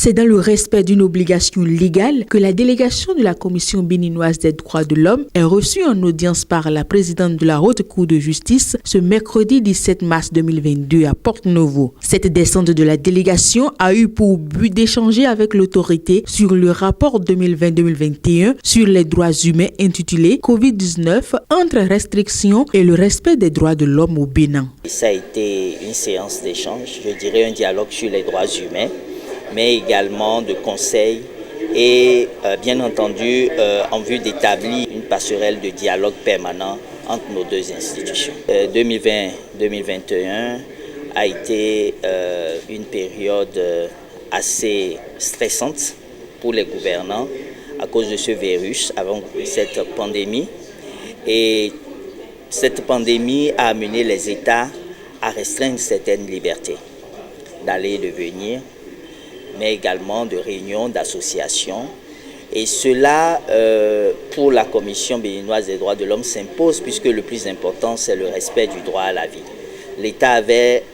C'est dans le respect d'une obligation légale que la délégation de la Commission béninoise des droits de l'homme est reçue en audience par la présidente de la Haute Cour de justice ce mercredi 17 mars 2022 à Porto-Novo. Cette descente de la délégation a eu pour but d'échanger avec l'autorité sur le rapport 2020-2021 sur les droits humains intitulé COVID-19 entre restrictions et le respect des droits de l'homme au Bénin. Ça a été une séance d'échange, je dirais un dialogue sur les droits humains, mais également de conseils et bien entendu en vue d'établir une passerelle de dialogue permanent entre nos deux institutions. 2020-2021 a été une période assez stressante pour les gouvernants à cause de ce virus, avant cette pandémie. Et cette pandémie a amené les États à restreindre certaines libertés d'aller et de venir, mais également de réunions, d'associations. Et cela, pour la Commission béninoise des droits de l'homme, s'impose puisque le plus important, c'est le respect du droit à la vie. L'État avait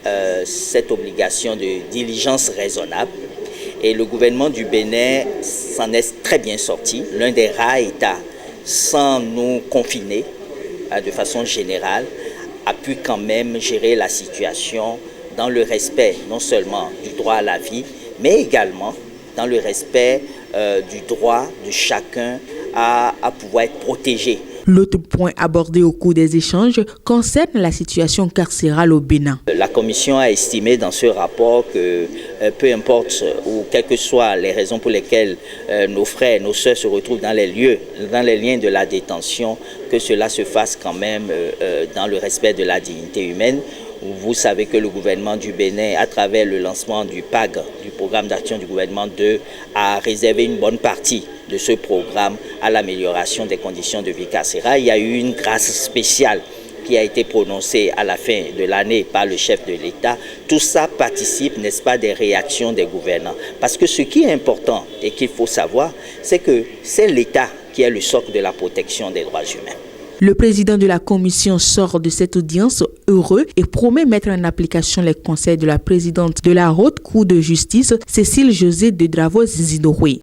cette obligation de diligence raisonnable et le gouvernement du Bénin s'en est très bien sorti. L'un des rares États, sans nous confiner de façon générale, a pu quand même gérer la situation dans le respect non seulement du droit à la vie, mais également dans le respect du droit de chacun à pouvoir être protégé. L'autre point abordé au cours des échanges concerne la situation carcérale au Bénin. La Commission a estimé dans ce rapport que peu importe ou quelles que soient les raisons pour lesquelles nos frères, nos sœurs se retrouvent dans les liens de la détention, que cela se fasse quand même dans le respect de la dignité humaine. Vous savez que le gouvernement du Bénin, à travers le lancement du PAG, du programme d'action du gouvernement 2, a réservé une bonne partie de ce programme à l'amélioration des conditions de vie carcérale. Il y a eu une grâce spéciale qui a été prononcée à la fin de l'année par le chef de l'État. Tout ça participe, n'est-ce pas, des réactions des gouvernants. Parce que ce qui est important et qu'il faut savoir, c'est que c'est l'État qui est le socle de la protection des droits humains. Le président de la commission sort de cette audience heureux et promet mettre en application les conseils de la présidente de la Haute Cour de justice, Cécile José de Dravos Zidoré.